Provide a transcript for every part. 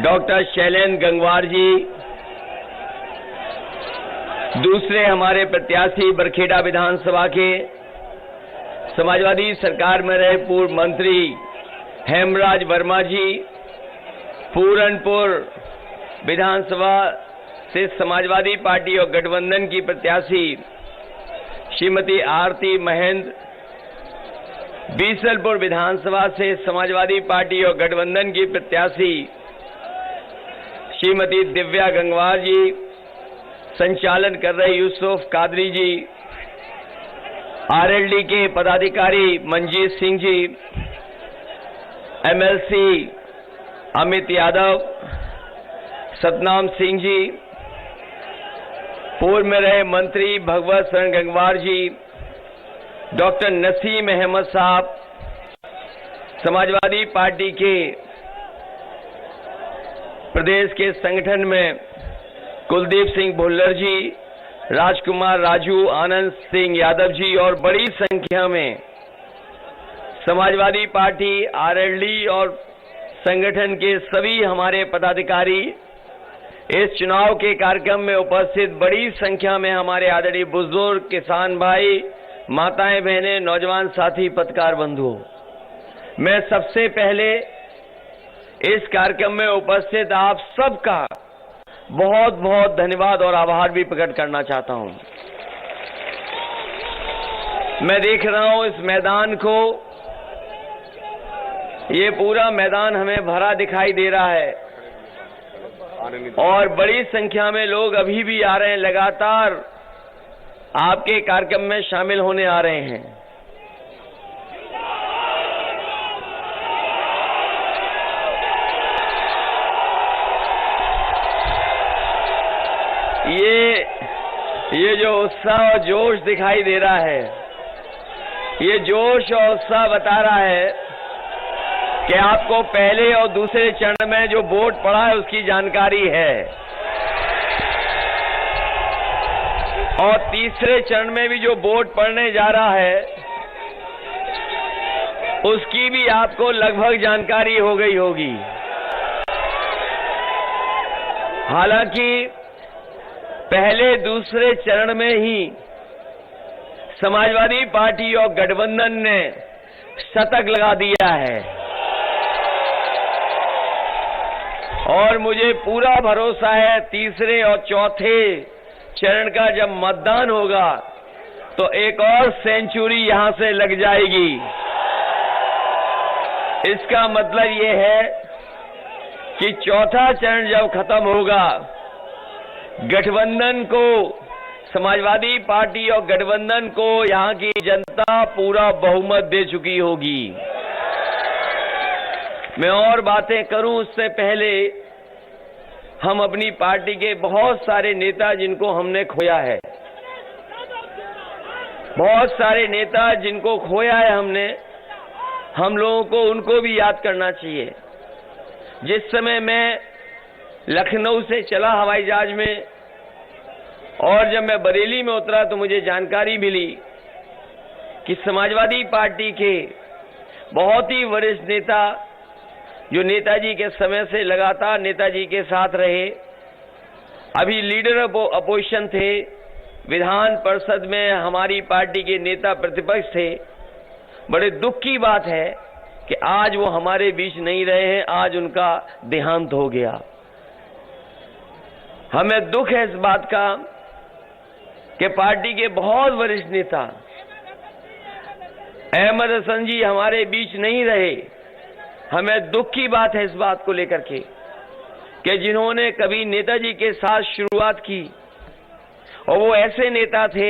Doctor Shailendra Gangwar जी, दूसरे हमारे प्रत्याशी बरखेड़ा विधानसभा के समाजवादी सरकार में रहे पूर्व मंत्री हेमराज वर्मा जी, पूरनपुर विधानसभा से समाजवादी पार्टी और गठबंधन की प्रत्याशी श्रीमती आरती महेंद्र, बीसलपुर विधानसभा से समाजवादी पार्टी और गठबंधन की प्रत्याशी श्रीमती दिव्या गंगवार जी, संचालन कर रहे यूसुफ कादरी जी, आरएलडी के पदाधिकारी मंजीत सिंह जी, एमएलसी अमित यादव, सतनाम सिंह जी, पूर्व में रहे मंत्री भगवत शरण गंगवार जी, डॉक्टर नसीम अहमद साहब, समाजवादी पार्टी के प्रदेश के संगठन में कुलदीप सिंह भुल्लर जी, राजकुमार राजू, आनंद सिंह यादव जी और बड़ी संख्या में समाजवादी पार्टी, आरएलडी और संगठन के सभी हमारे पदाधिकारी इस चुनाव के कार्यक्रम में उपस्थित बड़ी संख्या में हमारे आदरणीय बुजुर्ग, किसान भाई, माताएं, बहनें, नौजवान साथी, पत्रकार बंधुओं, मैं सबसे पहले इस कार्यक्रम में उपस्थित आप सबका बहुत बहुत धन्यवाद और आभार भी प्रकट करना चाहता हूं। मैं देख रहा हूं इस मैदान को, ये पूरा मैदान हमें भरा दिखाई दे रहा है और बड़ी संख्या में लोग अभी भी आ रहे हैं, लगातार आपके कार्यक्रम में शामिल होने आ रहे हैं। ये जो उत्साह और जोश दिखाई दे रहा है, ये जोश और उत्साह बता रहा है कि आपको पहले और दूसरे चरण में जो वोट पड़ा है उसकी जानकारी है और तीसरे चरण में भी जो वोट पड़ने जा रहा है उसकी भी आपको लगभग जानकारी हो गई होगी। हालांकि पहले दूसरे चरण में ही समाजवादी पार्टी और गठबंधन ने शतक लगा दिया है और मुझे पूरा भरोसा है तीसरे और चौथे चरण का जब मतदान होगा तो एक और सेंचुरी यहां से लग जाएगी। इसका मतलब ये है कि चौथा चरण जब खत्म होगा, गठबंधन को, समाजवादी पार्टी और गठबंधन को यहां की जनता पूरा बहुमत दे चुकी होगी। मैं और बातें करूं उससे पहले हम अपनी पार्टी के बहुत सारे नेता जिनको हमने खोया है, बहुत सारे नेता जिनको खोया है हमने, हम लोगों को उनको भी याद करना चाहिए। जिस समय मैं लखनऊ से चला हवाई जहाज में और जब मैं बरेली में उतरा तो मुझे जानकारी मिली कि समाजवादी पार्टी के बहुत ही वरिष्ठ नेता जो नेताजी के समय से लगातार नेताजी के साथ रहे, अभी लीडर अपोजिशन थे, विधान परिषद में हमारी पार्टी के नेता प्रतिपक्ष थे। बड़े दुख की बात है कि आज वो हमारे बीच नहीं रहे हैं, आज उनका देहांत हो गया। हमें दुख है इस बात का कि पार्टी के बहुत वरिष्ठ नेता अहमद हसन जी हमारे बीच नहीं रहे। हमें दुख की बात है इस बात को लेकर के कि जिन्होंने कभी नेताजी के साथ शुरुआत की और वो ऐसे नेता थे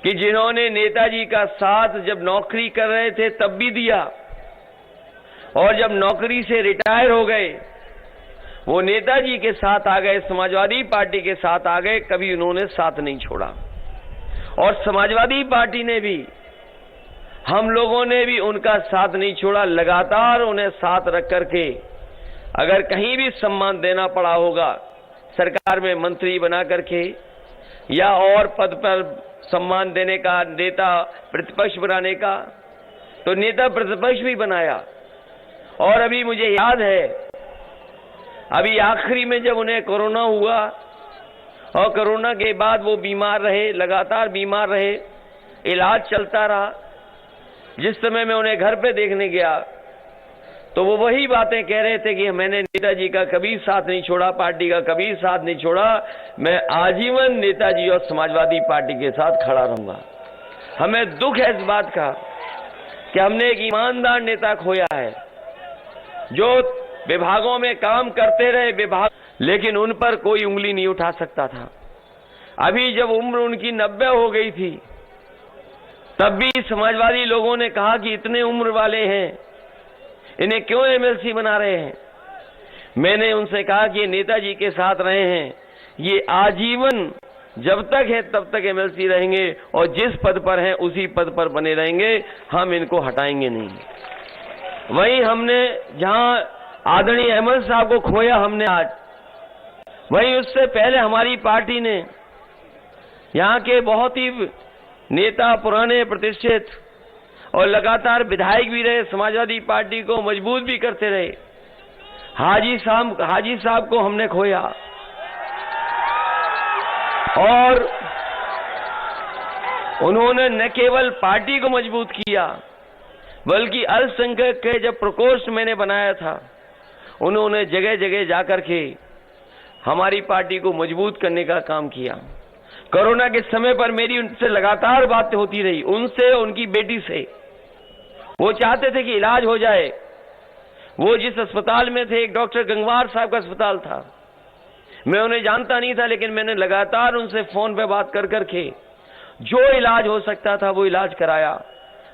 कि जिन्होंने नेताजी का साथ जब नौकरी कर रहे थे तब भी दिया और जब नौकरी से रिटायर हो गए वो नेताजी के साथ आ गए, समाजवादी पार्टी के साथ आ गए, कभी उन्होंने साथ नहीं छोड़ा। और समाजवादी पार्टी ने भी, हम लोगों ने भी उनका साथ नहीं छोड़ा, लगातार उन्हें साथ रख करके अगर कहीं भी सम्मान देना पड़ा होगा, सरकार में मंत्री बना करके या और पद पर सम्मान देने का, नेता प्रतिपक्ष बनाने का, तो नेता प्रतिपक्ष भी बनाया। और अभी मुझे याद है अभी आखिरी में जब उन्हें कोरोना हुआ और कोरोना के बाद वो बीमार रहे, लगातार बीमार रहे, इलाज चलता रहा। जिस समय मैं उन्हें घर पे देखने गया तो वो वही बातें कह रहे थे कि मैंने नेताजी का कभी साथ नहीं छोड़ा, पार्टी का कभी साथ नहीं छोड़ा, मैं आजीवन नेताजी और समाजवादी पार्टी के साथ खड़ा रहूंगा। हमें दुख है इस बात का कि हमने एक ईमानदार नेता खोया है जो विभागों में काम करते रहे लेकिन उन पर कोई उंगली नहीं उठा सकता था। अभी जब उम्र उनकी 90 हो गई थी तब भी समाजवादी लोगों ने कहा कि इतने उम्र वाले हैं, इन्हें क्यों एमएलसी बना रहे हैं। मैंने उनसे कहा कि ये नेताजी के साथ रहे हैं, ये आजीवन जब तक है तब तक एमएलसी रहेंगे और जिस पद पर हैं उसी पद पर बने रहेंगे, हम इनको हटाएंगे नहीं। वहीं हमने जहां आदरणीय अहमद साहब को खोया हमने आज, वहीं उससे पहले हमारी पार्टी ने यहां के बहुत ही नेता, पुराने प्रतिष्ठित और लगातार विधायक भी रहे, समाजवादी पार्टी को मजबूत भी करते रहे, हाजी साहब को हमने खोया और उन्होंने न केवल पार्टी को मजबूत किया बल्कि अल्पसंख्यक के जब प्रकोष्ठ मैंने बनाया था उन्होंने जगह जगह जाकर के हमारी पार्टी को मजबूत करने का काम किया। कोरोना के समय पर मेरी उनसे लगातार बातें होती रही, उनसे, उनकी बेटी से। वो चाहते थे कि इलाज हो जाए। वो जिस अस्पताल में थे, एक डॉक्टर गंगवार साहब का अस्पताल था, मैं उन्हें जानता नहीं था लेकिन मैंने लगातार उनसे फोन पे बात कर करके जो इलाज हो सकता था वो इलाज कराया।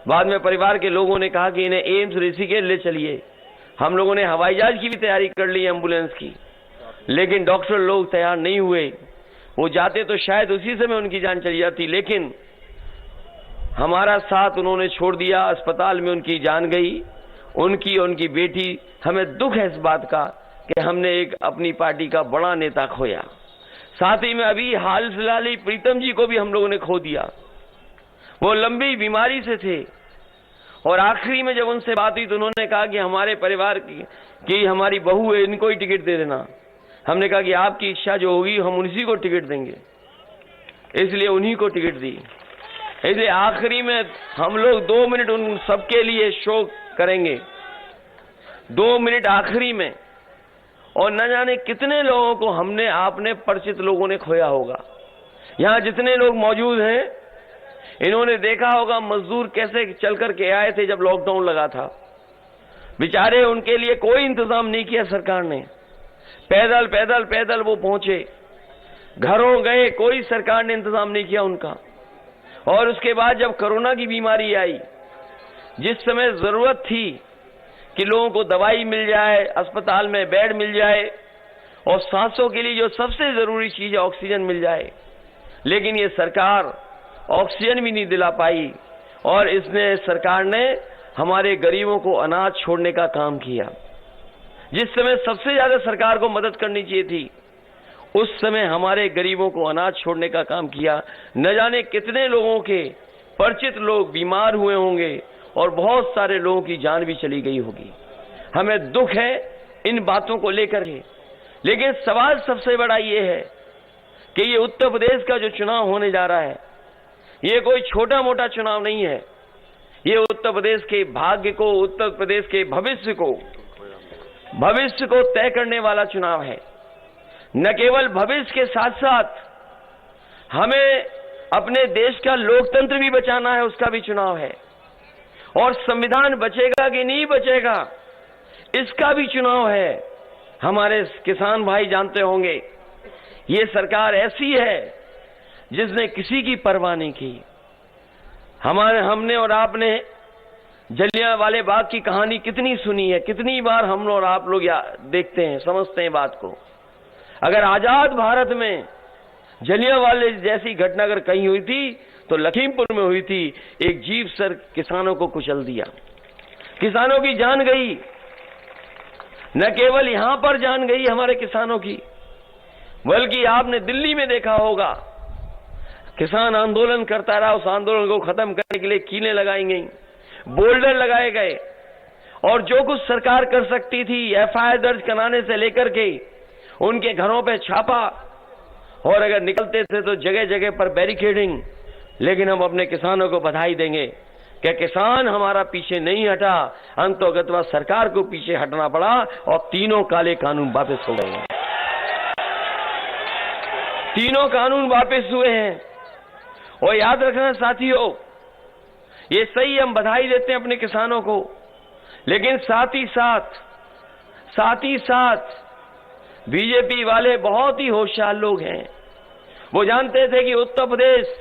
बाद में परिवार के लोगों ने कहा कि इन्हें एम्स ऋषिकेश ले चलिए। हम लोगों ने हवाई जहाज की भी तैयारी कर ली, एम्बुलेंस की, लेकिन डॉक्टर लोग तैयार नहीं हुए। वो जाते तो शायद उसी समय उनकी जान चली जाती, लेकिन हमारा साथ उन्होंने छोड़ दिया। अस्पताल में उनकी जान गई, उनकी और उनकी बेटी। हमें दुख है इस बात का कि हमने एक अपनी पार्टी का बड़ा नेता खोया। साथ ही में अभी हाल फिलहाल ही प्रीतम जी को भी हम लोगों ने खो दिया। वो लंबी बीमारी से थे और आखिरी में जब उनसे बात हुई तो उन्होंने कहा कि हमारे परिवार की हमारी बहू है, इनको ही टिकट दे देना। हमने कहा कि आपकी इच्छा जो होगी हम उन्हीं को टिकट देंगे, इसलिए उन्हीं को टिकट दी। इसलिए आखिरी में हम लोग 2 मिनट उन सबके लिए शोक करेंगे, 2 मिनट आखिरी में। और न जाने कितने लोगों को हमने, आपने, परिचित लोगों ने खोया होगा। यहां जितने लोग मौजूद हैं इन्होंने देखा होगा मजदूर कैसे चल करके आए थे जब लॉकडाउन लगा था। बेचारे, उनके लिए कोई इंतजाम नहीं किया सरकार ने। पैदल पैदल पैदल वो पहुंचे, घरों गए, कोई सरकार ने इंतजाम नहीं किया उनका। और उसके बाद जब कोरोना की बीमारी आई, जिस समय जरूरत थी कि लोगों को दवाई मिल जाए, अस्पताल में बेड मिल जाए और सांसों के लिए जो सबसे जरूरी चीज है ऑक्सीजन मिल जाए, लेकिन ये सरकार ऑक्सीजन भी नहीं दिला पाई। और इसने, सरकार ने हमारे गरीबों को अनाज छोड़ने का काम किया। जिस समय सबसे ज्यादा सरकार को मदद करनी चाहिए थी, उस समय हमारे गरीबों को अनाज छोड़ने का काम किया। न जाने कितने लोगों के परिचित लोग बीमार हुए होंगे और बहुत सारे लोगों की जान भी चली गई होगी। हमें दुख है इन बातों को लेकर के, लेकिन सवाल सबसे बड़ा ये है कि ये उत्तर प्रदेश का जो चुनाव होने जा रहा है, ये कोई छोटा मोटा चुनाव नहीं है। ये उत्तर प्रदेश के भाग्य को, उत्तर प्रदेश के भविष्य को तय करने वाला चुनाव है। न केवल भविष्य के साथ साथ हमें अपने देश का लोकतंत्र भी बचाना है, उसका भी चुनाव है। और संविधान बचेगा कि नहीं बचेगा, इसका भी चुनाव है। हमारे किसान भाई जानते होंगे, ये सरकार ऐसी है जिसने किसी की परवाह नहीं की। हमने और आपने जलियांवाले बाग की कहानी कितनी सुनी है, कितनी बार हम और आप लोग देखते हैं, समझते हैं बात को। अगर आजाद भारत में जलियांवाले जैसी घटना अगर कहीं हुई थी तो लखीमपुर में हुई थी। एक जीप सर किसानों को कुचल दिया, किसानों की जान गई। न केवल यहां पर जान गई हमारे किसानों की, बल्कि आपने दिल्ली में देखा होगा, किसान आंदोलन करता रहा, उस आंदोलन को खत्म करने के लिए कीलें लगाई गई, बोल्डर लगाए गए और जो कुछ सरकार कर सकती थी, एफआईआर दर्ज कराने से लेकर के उनके घरों पे छापा, और अगर निकलते थे तो जगह जगह पर बैरिकेडिंग। लेकिन हम अपने किसानों को बधाई देंगे कि किसान हमारा पीछे नहीं हटा, अंततोगत्वा सरकार को पीछे हटना पड़ा और तीनों काले कानून वापस हो गए हैं। तीनों कानून वापस हुए हैं। और याद रखना साथियों, ये सही, हम बधाई देते हैं अपने किसानों को, लेकिन साथ ही साथ बीजेपी वाले बहुत ही होशियार लोग हैं। वो जानते थे कि उत्तर प्रदेश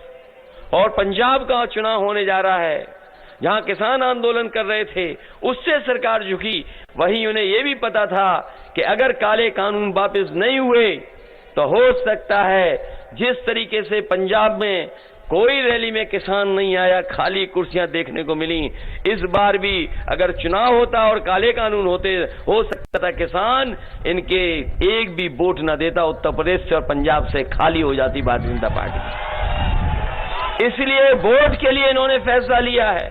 और पंजाब का चुनाव होने जा रहा है, जहां किसान आंदोलन कर रहे थे, उससे सरकार झुकी। वहीं उन्हें यह भी पता था कि अगर काले कानून वापस नहीं हुए तो हो सकता है जिस तरीके से पंजाब में कोई रैली में किसान नहीं आया, खाली कुर्सियां देखने को मिली, इस बार भी अगर चुनाव होता और काले कानून होते, हो सकता था किसान इनके एक भी वोट न देता, उत्तर प्रदेश से और पंजाब से खाली हो जाती भारतीय जनता पार्टी। इसलिए वोट के लिए इन्होंने फैसला लिया है।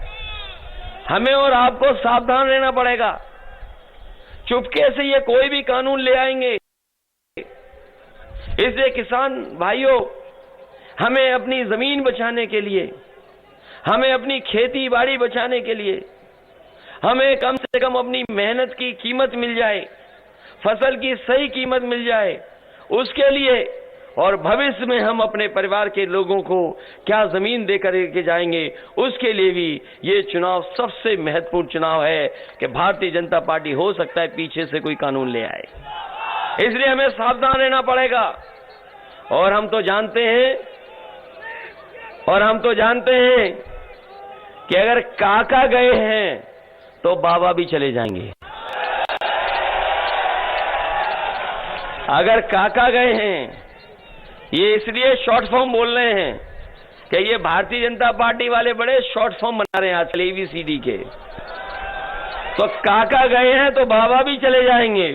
हमें और आपको सावधान रहना पड़ेगा। चुपके से ये कोई भी कानून ले आएंगे। इसलिए किसान भाइयों, हमें अपनी जमीन बचाने के लिए, हमें अपनी खेती बाड़ी बचाने के लिए, हमें कम से कम अपनी मेहनत की कीमत मिल जाए, फसल की सही कीमत मिल जाए, उसके लिए, और भविष्य में हम अपने परिवार के लोगों को क्या जमीन देकर के जाएंगे, उसके लिए भी ये चुनाव सबसे महत्वपूर्ण चुनाव है कि भारतीय जनता पार्टी हो सकता है पीछे से कोई कानून ले आए। इसलिए हमें सावधान रहना पड़ेगा। और हम तो जानते हैं कि अगर काका गए हैं तो बाबा भी चले जाएंगे। अगर काका गए हैं, ये इसलिए शॉर्ट फॉर्म बोल रहे हैं कि ये भारतीय जनता पार्टी वाले बड़े शॉर्ट फॉर्म बना रहे हैं आजकल ABCD के। तो काका गए हैं तो बाबा भी चले जाएंगे।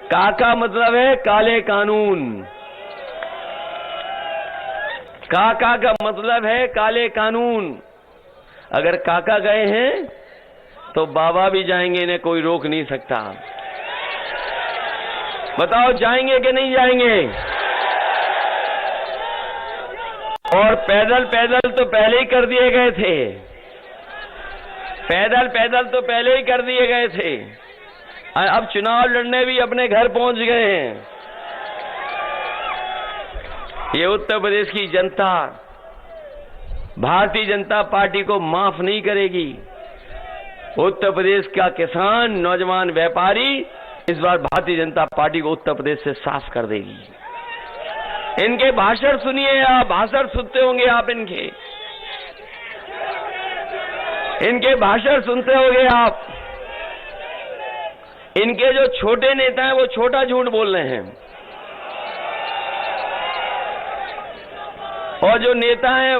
काका मतलब है काले कानून। काका का मतलब है काले कानून। अगर काका गए हैं तो बाबा भी जाएंगे, इन्हें कोई रोक नहीं सकता। बताओ जाएंगे कि नहीं जाएंगे? और पैदल तो पहले ही कर दिए गए थे। पैदल तो पहले ही कर दिए गए थे। अब चुनाव लड़ने भी अपने घर पहुंच गए हैं। ये उत्तर प्रदेश की जनता भारतीय जनता पार्टी को माफ नहीं करेगी। उत्तर प्रदेश का किसान, नौजवान, व्यापारी इस बार भारतीय जनता पार्टी को उत्तर प्रदेश से साफ कर देगी। इनके भाषण सुनिए आप, भाषण सुनते होंगे आप, इनके भाषण सुनते होंगे आप। इनके जो छोटे नेता हैं वो छोटा झूठ बोल रहे हैं, और जो नेता हैं,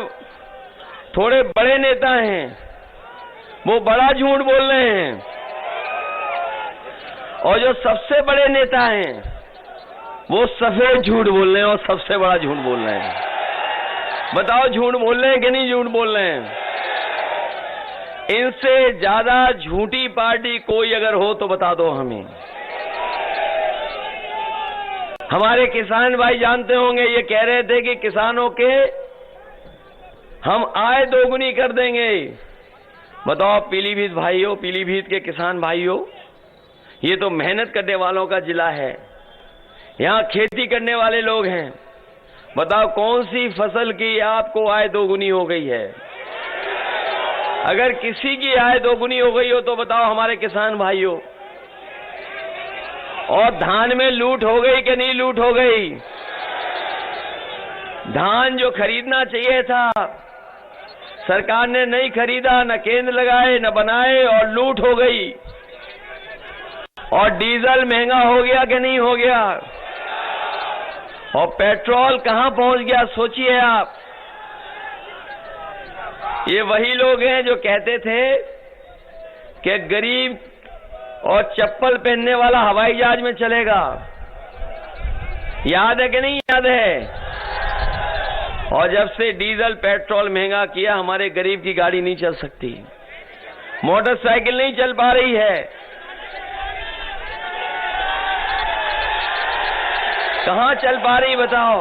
थोड़े बड़े नेता हैं, वो बड़ा झूठ बोल रहे हैं, और जो सबसे बड़े नेता हैं वो सफेद झूठ बोल रहे हैं और सबसे बड़ा झूठ बोल रहे हैं। बताओ झूठ बोल रहे हैं कि नहीं झूठ बोल रहे हैं? इनसे ज्यादा झूठी पार्टी कोई अगर हो तो बता दो हमें। हमारे किसान भाई जानते होंगे, ये कह रहे थे कि किसानों के हम आय दोगुनी कर देंगे। बताओ पीलीभीत भाइयों, पीलीभीत के किसान भाइयों, ये तो मेहनत करने वालों का जिला है, यहां खेती करने वाले लोग हैं। बताओ कौन सी फसल की आपको आय दोगुनी हो गई है? अगर किसी की आय दोगुनी हो गई हो तो बताओ हमारे किसान भाइयों। और धान में लूट हो गई कि नहीं लूट हो गई? धान जो खरीदना चाहिए था सरकार ने नहीं खरीदा, न केंद्र लगाए, न बनाए, और लूट हो गई। और डीजल महंगा हो गया कि नहीं हो गया? और पेट्रोल कहां पहुंच गया सोचिए आप। ये वही लोग हैं जो कहते थे कि गरीब और चप्पल पहनने वाला हवाई जहाज में चलेगा। याद है कि नहीं याद है? और जब से डीजल पेट्रोल महंगा किया, हमारे गरीब की गाड़ी नहीं चल सकती। मोटरसाइकिल नहीं चल पा रही है। कहाँ चल पा रही बताओ?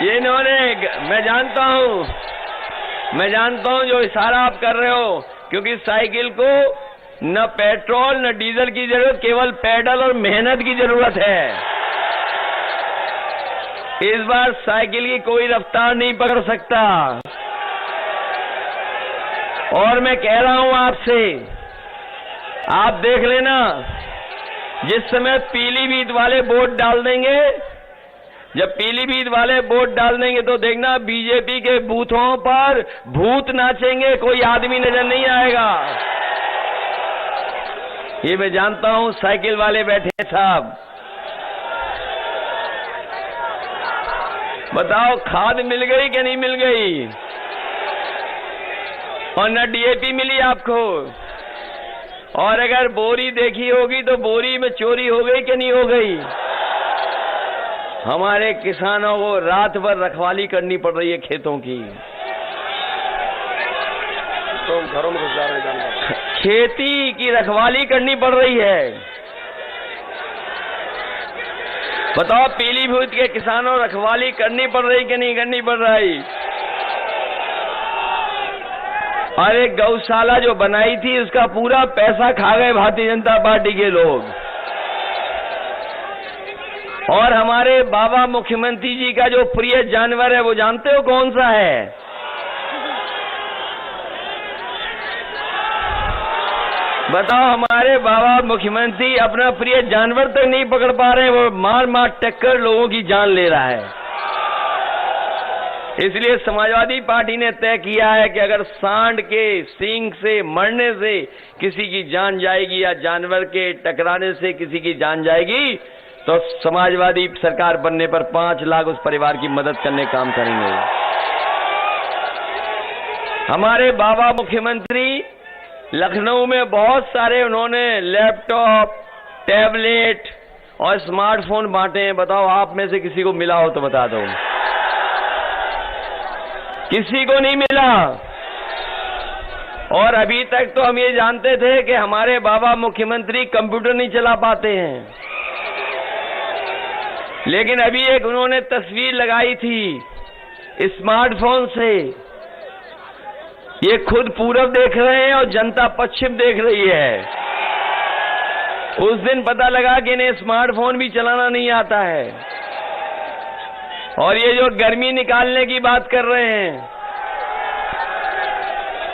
ये इन्होंने, मैं जानता हूँ जो इशारा आप कर रहे हो, क्योंकि साइकिल को न पेट्रोल न डीजल की जरूरत, केवल पैडल और मेहनत की जरूरत है। इस बार साइकिल की कोई रफ्तार नहीं पकड़ सकता। और मैं कह रहा हूं आपसे, आप देख लेना, जिस समय पीलीभीत वाले वोट डाल देंगे, जब पीलीभीत वाले वोट डाल देंगे तो देखना बीजेपी के बूथों पर भूत नाचेंगे, कोई आदमी नजर नहीं आएगा। ये मैं जानता हूं। साइकिल वाले बैठे साहब, बताओ खाद मिल गई कि नहीं मिल गई? और न डीएपी मिली आपको। और अगर बोरी देखी होगी तो बोरी में चोरी हो गई कि नहीं हो गई? हमारे किसानों को रात भर रखवाली करनी पड़ रही है खेतों की, तो घरों में घुस जा रहे जानवर। खेती की रखवाली करनी पड़ रही है। बताओ पीलीभीत के किसानों रखवाली करनी पड़ रही कि नहीं करनी पड़ रही? और एक गौशाला जो बनाई थी उसका पूरा पैसा खा गए भारतीय जनता पार्टी के लोग। और हमारे बाबा मुख्यमंत्री जी का जो प्रिय जानवर है वो जानते हो कौन सा है? बताओ, हमारे बाबा मुख्यमंत्री अपना प्रिय जानवर तक नहीं पकड़ पा रहे हैं, वो मार मार टक्कर लोगों की जान ले रहा है। इसलिए समाजवादी पार्टी ने तय किया है कि अगर सांड के सींग से मरने से किसी की जान जाएगी या जानवर के टकराने से किसी की जान जाएगी, तो समाजवादी सरकार बनने पर 5 लाख उस परिवार की मदद करने का काम करेंगे। हमारे बाबा मुख्यमंत्री लखनऊ में बहुत सारे उन्होंने लैपटॉप, टैबलेट और स्मार्टफोन बांटे हैं। बताओ आप में से किसी को मिला हो तो बता दो। किसी को नहीं मिला। और अभी तक तो हम ये जानते थे कि हमारे बाबा मुख्यमंत्री कंप्यूटर नहीं चला पाते हैं, लेकिन अभी एक उन्होंने तस्वीर लगाई थी स्मार्टफोन से। ये खुद पूरब देख रहे हैं और जनता पश्चिम देख रही है। उस दिन पता लगा कि इन्हें स्मार्टफोन भी चलाना नहीं आता है। और ये जो गर्मी निकालने की बात कर रहे हैं,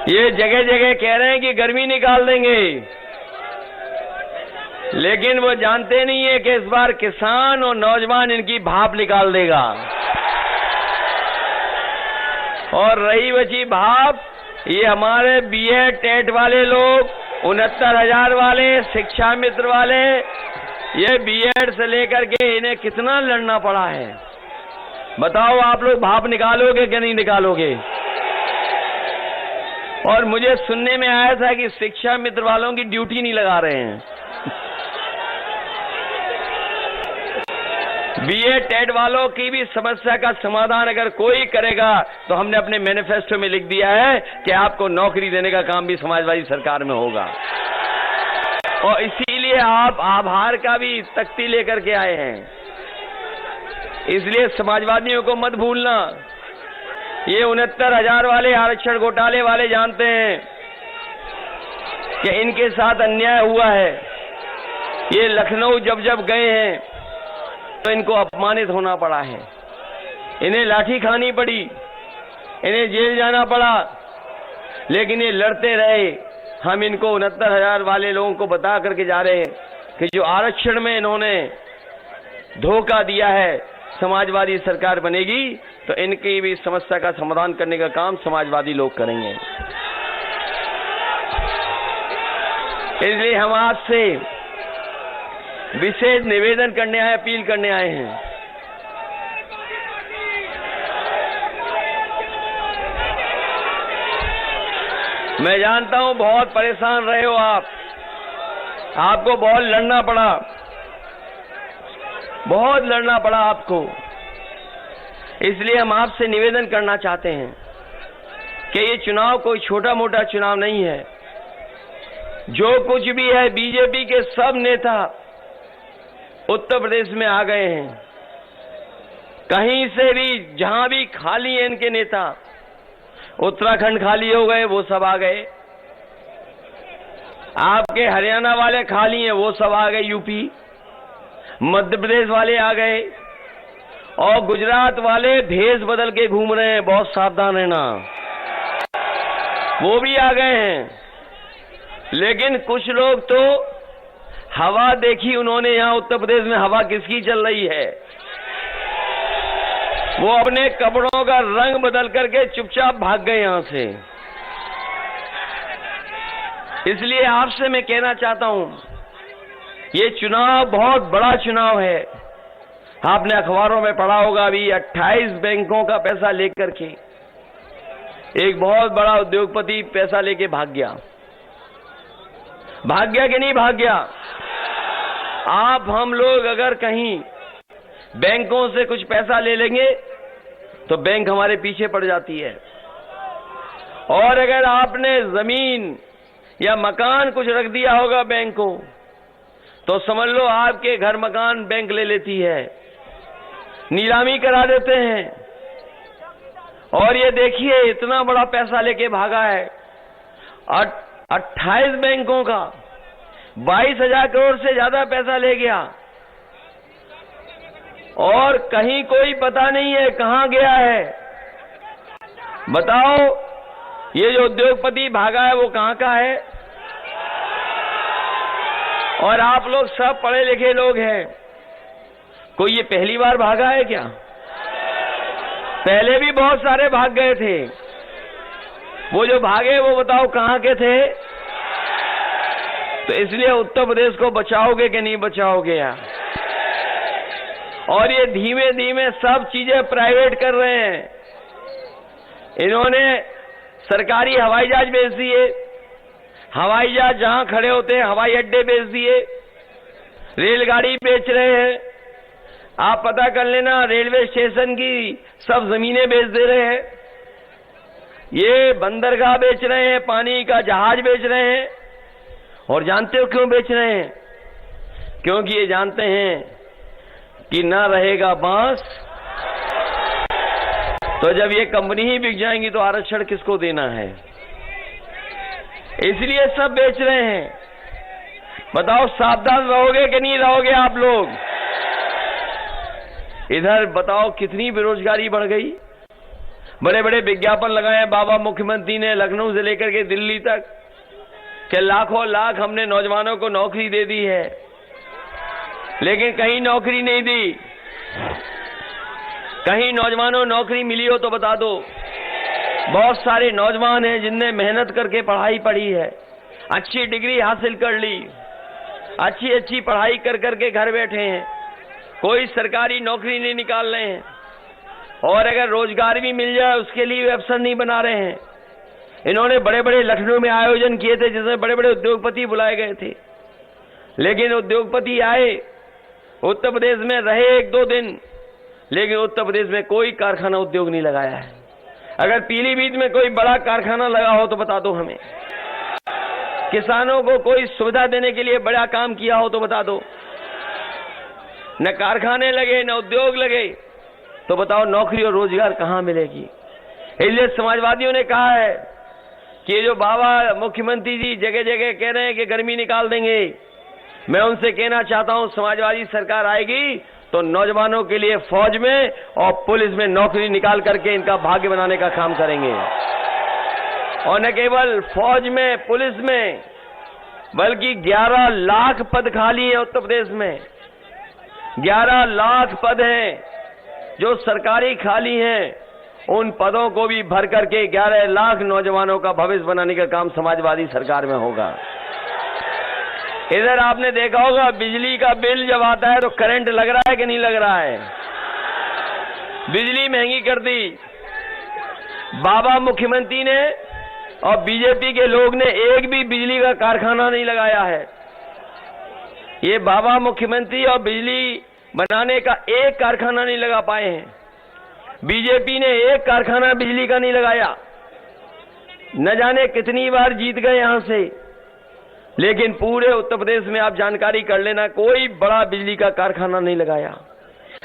ये जगह जगह कह रहे हैं कि गर्मी निकाल देंगे, लेकिन वो जानते नहीं है कि इस बार किसान और नौजवान इनकी भाप निकाल देगा। और रही बची भाप, ये हमारे बीएड टेट वाले लोग, 69,000 वाले, शिक्षा मित्र वाले, ये बीएड से लेकर के इन्हें कितना लड़ना पड़ा है। बताओ आप लोग भाप निकालोगे कि नहीं निकालोगे? और मुझे सुनने में आया था कि शिक्षा मित्र वालों की ड्यूटी नहीं लगा रहे हैं। बीएड टेट वालों की भी समस्या का समाधान अगर कोई करेगा तो हमने अपने मैनिफेस्टो में लिख दिया है कि आपको नौकरी देने का काम भी समाजवादी सरकार में होगा। और इसीलिए आप आभार का भी तख्ती लेकर के आए हैं। इसलिए समाजवादियों को मत भूलना। ये 69,000 वाले आरक्षण घोटाले वाले जानते हैं कि इनके साथ अन्याय हुआ है। ये लखनऊ जब जब गए हैं तो इनको अपमानित होना पड़ा है, इन्हें लाठी खानी पड़ी, इन्हें जेल जाना पड़ा, लेकिन ये लड़ते रहे। हम इनको 69,000 वाले लोगों को बता करके जा रहे हैं कि जो आरक्षण में इन्होंने धोखा दिया है, समाजवादी सरकार बनेगी तो इनकी भी समस्या का समाधान करने का काम समाजवादी लोग करेंगे। इसलिए हम आपसे विशेष निवेदन करने आए, अपील करने आए हैं। मैं जानता हूं बहुत परेशान रहे हो आप, आपको बहुत लड़ना पड़ा, बहुत लड़ना पड़ा आपको। इसलिए हम आपसे निवेदन करना चाहते हैं कि ये चुनाव कोई छोटा मोटा चुनाव नहीं है। जो कुछ भी है, बीजेपी के सब नेता उत्तर प्रदेश में आ गए हैं। कहीं से भी, जहां भी खाली हैं इनके नेता, उत्तराखंड खाली हो गए, वो सब आ गए। आपके हरियाणा वाले खाली हैं, वो सब आ गए। यूपी, मध्य प्रदेश वाले आ गए, और गुजरात वाले भेष बदल के घूम रहे हैं, बहुत सावधान रहना, वो भी आ गए हैं। लेकिन कुछ लोग तो हवा देखी उन्होंने, यहां उत्तर प्रदेश में हवा किसकी चल रही है, वो अपने कपड़ों का रंग बदल करके चुपचाप भाग गए यहां से। इसलिए आपसे मैं कहना चाहता हूं, ये चुनाव बहुत बड़ा चुनाव है। आपने अखबारों में पढ़ा होगा, अभी 28 बैंकों का पैसा लेकर के एक बहुत बड़ा उद्योगपति पैसा लेके भाग गया। भाग गया कि नहीं भाग गया? आप हम लोग अगर कहीं बैंकों से कुछ पैसा ले लेंगे तो बैंक हमारे पीछे पड़ जाती है। और अगर आपने जमीन या मकान कुछ रख दिया होगा बैंक को, तो समझ लो आपके घर मकान बैंक ले लेती है, नीलामी करा देते हैं। और ये देखिए, इतना बड़ा पैसा लेके भागा है, 28 बैंकों का 22,000 करोड़ से ज्यादा पैसा ले गया, और कहीं कोई पता नहीं है कहां गया है। बताओ, ये जो उद्योगपति भागा है वो कहां का है? और आप लोग सब पढ़े लिखे लोग हैं, कोई ये पहली बार भागा है क्या? पहले भी बहुत सारे भाग गए थे। वो जो भागे वो बताओ कहां के थे? तो इसलिए उत्तर प्रदेश को बचाओगे कि नहीं बचाओगे यार? और ये धीमे धीमे सब चीजें प्राइवेट कर रहे हैं। इन्होंने सरकारी हवाई जहाज बेच दिए, हवाई जहाज जहां खड़े होते हैं हवाई अड्डे बेच दिए, रेलगाड़ी बेच रहे हैं। आप पता कर लेना, रेलवे स्टेशन की सब जमीनें बेच दे रहे हैं। ये बंदरगाह बेच रहे हैं, पानी का जहाज बेच रहे हैं। और जानते हो क्यों बेच रहे हैं? क्योंकि ये जानते हैं कि ना रहेगा बांस, तो जब ये कंपनी ही बिक जाएंगी तो आरक्षण किसको देना है? इसलिए सब बेच रहे हैं। बताओ, सावधान रहोगे कि नहीं रहोगे आप लोग? इधर बताओ कितनी बेरोजगारी बढ़ गई। बड़े बड़े विज्ञापन लगाए बाबा मुख्यमंत्री ने, लखनऊ से लेकर के दिल्ली तक, कि लाखों लाख हमने नौजवानों को नौकरी दे दी है, लेकिन कहीं नौकरी नहीं दी। कहीं नौजवानों नौकरी मिली हो तो बता दो। बहुत सारे नौजवान हैं जिनने मेहनत करके पढ़ाई पढ़ी है, अच्छी डिग्री हासिल कर ली, अच्छी अच्छी पढ़ाई कर करके घर बैठे हैं, कोई सरकारी नौकरी नहीं निकाल रहे हैं। और अगर रोजगार भी मिल जाए उसके लिए अवसर नहीं बना रहे हैं। इन्होंने बड़े बड़े लखनऊ में आयोजन किए थे जिसमें बड़े बड़े उद्योगपति बुलाए गए थे, लेकिन उद्योगपति आए, उत्तर प्रदेश में रहे 1-2 दिन, लेकिन उत्तर प्रदेश में कोई कारखाना उद्योग नहीं लगाया है। अगर पीलीभीत में कोई बड़ा कारखाना लगा हो तो बता दो हमें। किसानों को कोई सुविधा देने के लिए बड़ा काम किया हो तो बता दो। न कारखाने लगे, न उद्योग लगे, तो बताओ नौकरी और रोजगार कहां मिलेगी? इसलिए समाजवादियों ने कहा है कि ये जो बाबा मुख्यमंत्री जी जगह जगह कह रहे हैं कि गर्मी निकाल देंगे, मैं उनसे कहना चाहता हूं, समाजवादी सरकार आएगी तो नौजवानों के लिए फौज में और पुलिस में नौकरी निकाल करके इनका भाग्य बनाने का काम करेंगे। और न केवल फौज में, पुलिस में, बल्कि 11 लाख पद खाली है उत्तर प्रदेश में। 11 लाख पद हैं जो सरकारी खाली हैं। उन पदों को भी भर करके 11 लाख नौजवानों का भविष्य बनाने का काम समाजवादी सरकार में होगा। इधर आपने देखा होगा, बिजली का बिल जब आता है तो करंट लग रहा है कि नहीं लग रहा है? बिजली महंगी कर दी बाबा मुख्यमंत्री ने, और बीजेपी के लोग ने एक भी बिजली का कारखाना नहीं लगाया है। ये बाबा मुख्यमंत्री और बिजली बनाने का एक कारखाना नहीं लगा पाए हैं। बीजेपी ने एक कारखाना बिजली का नहीं लगाया, न जाने कितनी बार जीत गए यहां से, लेकिन पूरे उत्तर प्रदेश में आप जानकारी कर लेना, कोई बड़ा बिजली का कारखाना नहीं लगाया।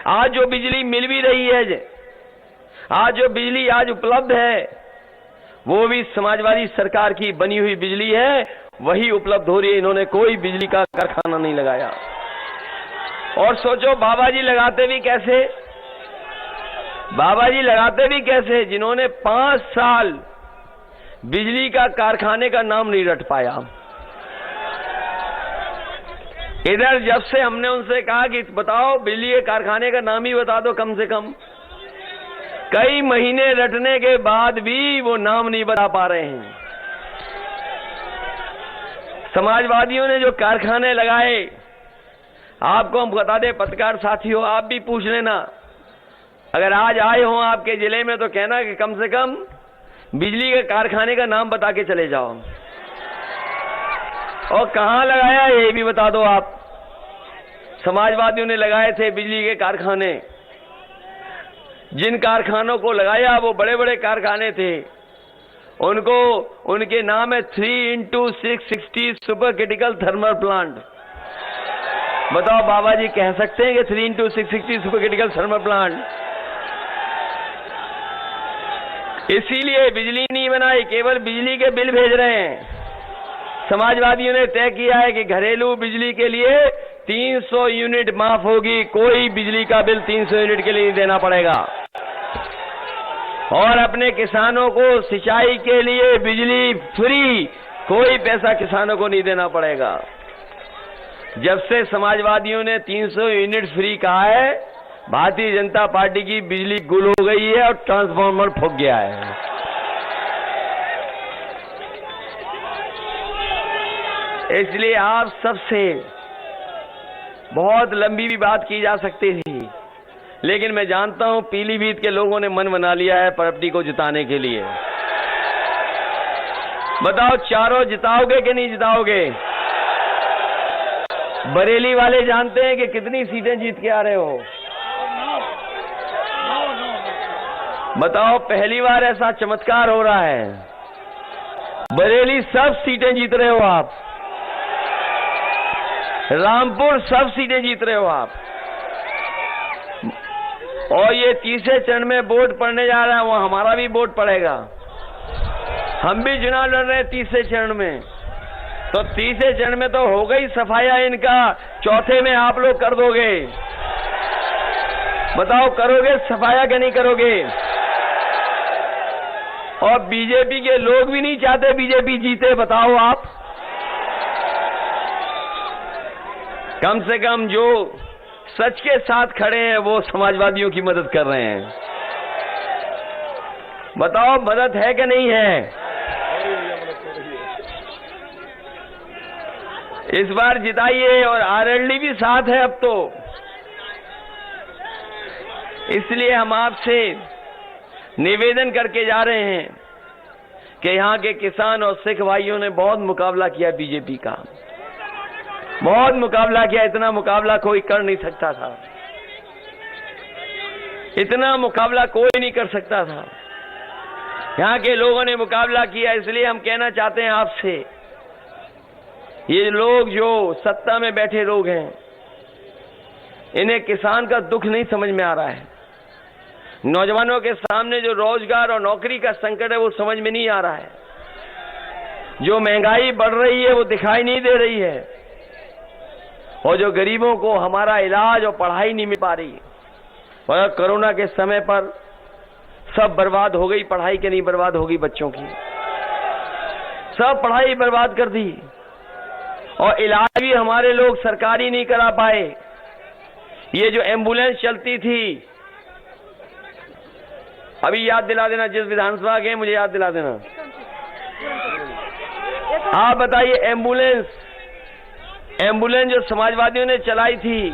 आज जो बिजली मिल भी रही है, आज जो बिजली आज उपलब्ध है, वो भी समाजवादी सरकार की बनी हुई बिजली है, वही उपलब्ध हो रही है। इन्होंने कोई बिजली का कारखाना नहीं लगाया। और सोचो बाबा जी लगाते भी कैसे, बाबा जी लगाते भी कैसे, जिन्होंने 5 साल बिजली का कारखाने का नाम नहीं रट पाया। इधर जब से हमने उनसे कहा कि बताओ बिजली के कारखाने का नाम ही बता दो कम से कम, कई महीने रटने के बाद भी वो नाम नहीं बता पा रहे हैं। समाजवादियों ने जो कारखाने लगाए, आपको हम बता दें पत्रकार साथियों, आप भी पूछ लेना, अगर आज आए हो आपके जिले में तो कहना कि कम से कम बिजली के कारखाने का नाम बता के चले जाओ, और कहां लगाया ये भी बता दो आप। समाजवादियों ने लगाए थे बिजली के कारखाने, जिन कारखानों को लगाया वो बड़े बड़े कारखाने थे, उनको उनके नाम है 3x660 super critical thermal plant. बताओ बाबा जी कह सकते हैं कि 3x660 super critical thermal plant? इसीलिए बिजली नहीं बनाई, केवल बिजली के बिल भेज रहे हैं। समाजवादियों ने तय किया है कि घरेलू बिजली के लिए 300 यूनिट माफ होगी, कोई बिजली का बिल 300 यूनिट के लिए नहीं देना पड़ेगा। और अपने किसानों को सिंचाई के लिए बिजली फ्री, कोई पैसा किसानों को नहीं देना पड़ेगा। जब से समाजवादियों ने 300 यूनिट फ्री कहा है, भारतीय जनता पार्टी की बिजली गुल हो गई है और ट्रांसफार्मर फूक गया है। इसलिए आप सबसे बहुत लंबी भी बात की जा सकती थी, लेकिन मैं जानता हूं पीलीभीत के लोगों ने मन बना लिया है प्रॉपर्टी को जिताने के लिए। बताओ चारों जिताओगे कि नहीं जिताओगे? बरेली वाले जानते हैं कि कितनी सीटें जीत के आ रहे हो? बताओ पहली बार ऐसा चमत्कार हो रहा है, बरेली सब सीटें जीत रहे हो आप, रामपुर सब सीटें जीत रहे हो आप, और ये तीसरे चरण में वोट पड़ने जा रहा है, वो हमारा भी वोट पड़ेगा। हम भी चुनाव लड़ रहे हैं तीसरे चरण में, तो तीसरे चरण में तो हो गई सफाया इनका, चौथे में आप लोग कर दोगे। बताओ करोगे सफाया क्या नहीं करोगे? और बीजेपी के लोग भी नहीं चाहते बीजेपी जीते, बताओ आप। कम से कम जो सच के साथ खड़े हैं वो समाजवादियों की मदद कर रहे हैं। बताओ मदद है कि नहीं है? इस बार जिताइए, और आरएलडी भी साथ है अब तो। इसलिए हम आपसे निवेदन करके जा रहे हैं कि यहां के किसान और सिख भाइयों ने बहुत मुकाबला किया बीजेपी का, बहुत मुकाबला किया। इतना मुकाबला कोई कर नहीं सकता था, इतना मुकाबला कोई नहीं कर सकता था। यहां के लोगों ने मुकाबला किया। इसलिए हम कहना चाहते हैं आपसे, ये लोग जो सत्ता में बैठे लोग हैं, इन्हें किसान का दुख नहीं समझ में आ रहा है। नौजवानों के सामने जो रोजगार और नौकरी का संकट है वो समझ में नहीं आ रहा है। जो महंगाई बढ़ रही है वो दिखाई नहीं दे रही है, और जो गरीबों को हमारा इलाज और पढ़ाई नहीं मिल पा रही। और कोरोना के समय पर सब बर्बाद हो गई, पढ़ाई के नहीं बर्बाद हो गई, बच्चों की सब पढ़ाई बर्बाद कर दी, और इलाज भी हमारे लोग सरकारी नहीं करा पाए। ये जो एम्बुलेंस चलती थी, अभी याद दिला देना, जिस विधानसभा के मुझे याद दिला देना। आप बताइए, एम्बुलेंस जो समाजवादियों ने चलाई थी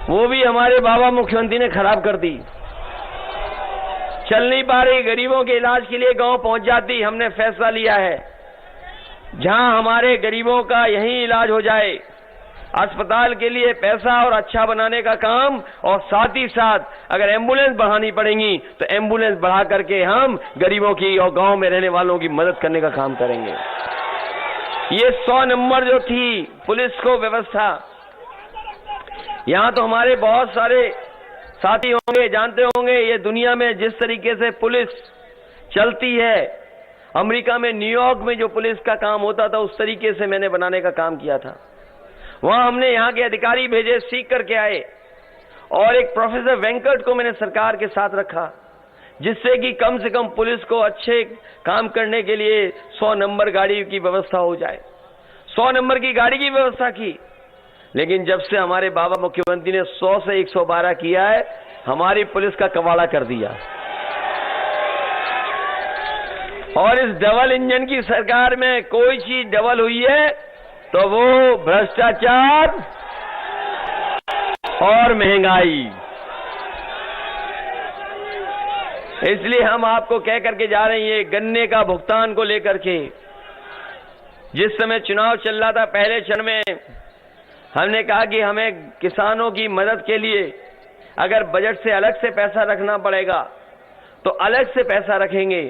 वो भी हमारे बाबा मुख्यमंत्री ने खराब कर दी, चल नहीं पा रही। गरीबों के इलाज के लिए गांव पहुंच जाती। हमने फैसला लिया है जहां हमारे गरीबों का यहीं इलाज हो जाए, अस्पताल के लिए पैसा और अच्छा बनाने का काम, और साथ ही साथ अगर एम्बुलेंस बढ़ानी पड़ेगी तो एम्बुलेंस बढ़ा करके हम गरीबों की और गांव में रहने वालों की मदद करने का काम करेंगे। ये 100 नंबर जो थी पुलिस को व्यवस्था, यहां तो हमारे बहुत सारे साथी होंगे, जानते होंगे ये दुनिया में जिस तरीके से पुलिस चलती है, अमेरिका में न्यूयॉर्क में जो पुलिस का काम होता था उस तरीके से मैंने बनाने का काम किया था। वहां हमने यहां के अधिकारी भेजे, सीख करके आए, और एक प्रोफेसर वेंकट को मैंने सरकार के साथ रखा, जिससे कि कम से कम पुलिस को अच्छे काम करने के लिए 100 नंबर गाड़ी की व्यवस्था हो जाए। 100 नंबर की गाड़ी की व्यवस्था की, लेकिन जब से हमारे बाबा मुख्यमंत्री ने 100 से 112 किया है, हमारी पुलिस का कबाड़ा कर दिया। और इस डबल इंजन की सरकार में कोई चीज डबल हुई है तो वो भ्रष्टाचार और महंगाई। इसलिए हम आपको कह करके जा रहे हैं, ये गन्ने का भुगतान को लेकर के जिस समय चुनाव चल रहा था, पहले क्षण में हमने कहा कि हमें किसानों की मदद के लिए अगर बजट से अलग से पैसा रखना पड़ेगा तो अलग से पैसा रखेंगे,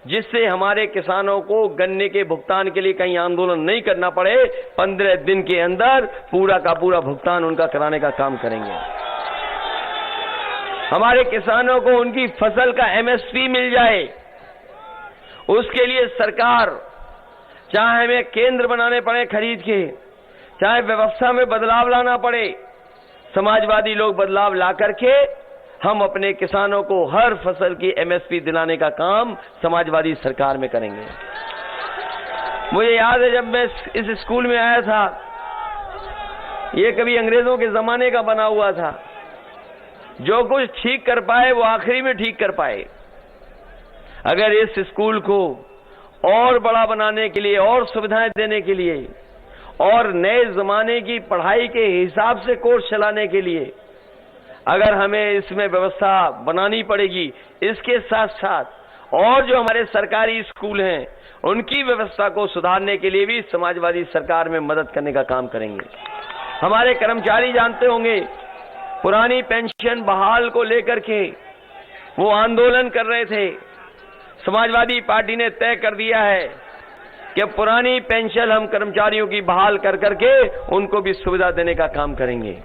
जिससे हमारे किसानों को गन्ने के भुगतान के लिए कहीं आंदोलन नहीं करना पड़े। 15 दिन के अंदर पूरा का पूरा भुगतान उनका कराने का काम करेंगे। हमारे किसानों को उनकी फसल का एमएसपी मिल जाए, उसके लिए सरकार, चाहे हमें केंद्र बनाने पड़े खरीद के, चाहे व्यवस्था में बदलाव लाना पड़े, समाजवादी लोग बदलाव ला करके हम अपने किसानों को हर फसल की एमएसपी दिलाने का काम समाजवादी सरकार में करेंगे। मुझे याद है जब मैं इस स्कूल में आया था, ये कभी अंग्रेजों के जमाने का बना हुआ था। जो कुछ ठीक कर पाए वो आखिरी में ठीक कर पाए। अगर इस स्कूल को और बड़ा बनाने के लिए, और सुविधाएं देने के लिए, और नए जमाने की पढ़ाई के हिसाब से कोर्स चलाने के लिए अगर हमें इसमें व्यवस्था बनानी पड़ेगी, इसके साथ साथ और जो हमारे सरकारी स्कूल हैं उनकी व्यवस्था को सुधारने के लिए भी समाजवादी सरकार में मदद करने का काम करेंगे। हमारे कर्मचारी जानते होंगे, पुरानी पेंशन बहाल को लेकर के वो आंदोलन कर रहे थे। समाजवादी पार्टी ने तय कर दिया है कि पुरानी पेंशन हम कर्मचारियों की बहाल कर करके उनको भी सुविधा देने का काम करेंगे।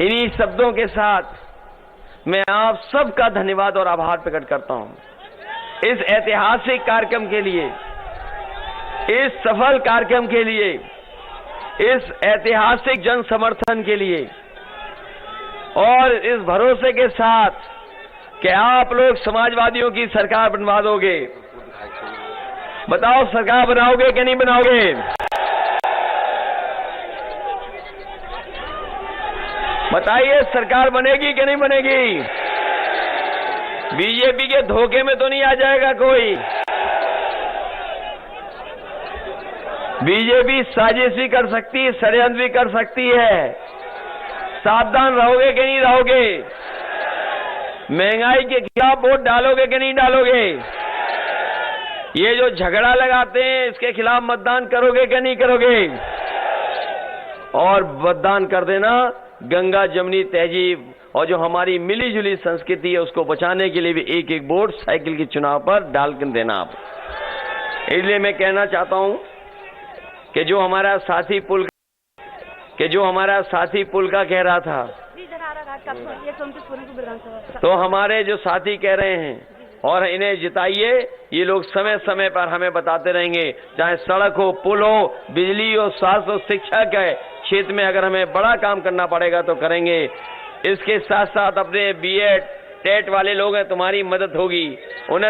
इन्हीं शब्दों के साथ मैं आप सबका धन्यवाद और आभार प्रकट करता हूं इस ऐतिहासिक कार्यक्रम के लिए, इस सफल कार्यक्रम के लिए, इस ऐतिहासिक जन समर्थन के लिए, और इस भरोसे के साथ कि आप लोग समाजवादियों की सरकार बनवा दोगे। बताओ, सरकार बनाओगे कि नहीं बनाओगे? बताइए, सरकार बनेगी कि नहीं बनेगी? बीजेपी के धोखे में तो नहीं आ जाएगा कोई? बीजेपी साजिश भी कर सकती है, षड्यंत्र भी कर सकती है। सावधान रहोगे कि नहीं रहोगे? महंगाई के खिलाफ वोट डालोगे कि नहीं डालोगे? ये जो झगड़ा लगाते हैं इसके खिलाफ मतदान करोगे कि नहीं करोगे? और मतदान कर देना, गंगा जमुनी तहजीब और जो हमारी मिली जुली संस्कृति है उसको बचाने के लिए भी एक एक वोट साइकिल के चुनाव पर डाल कर देना आप। इसलिए मैं कहना चाहता हूं कि जो हमारा साथी पुल का कह रहा था, तो हमारे जो साथी कह रहे हैं और इन्हें जिताइए, ये लोग समय समय पर हमें बताते रहेंगे, चाहे सड़क हो, पुल हो, बिजली हो, स्वास्थ्य हो, शिक्षा के क्षेत्र में अगर हमें बड़ा काम करना पड़ेगा तो करेंगे। इसके साथ साथ अपने बीएड टेट वाले लोग हैं, तुम्हारी मदद होगी, उन्हें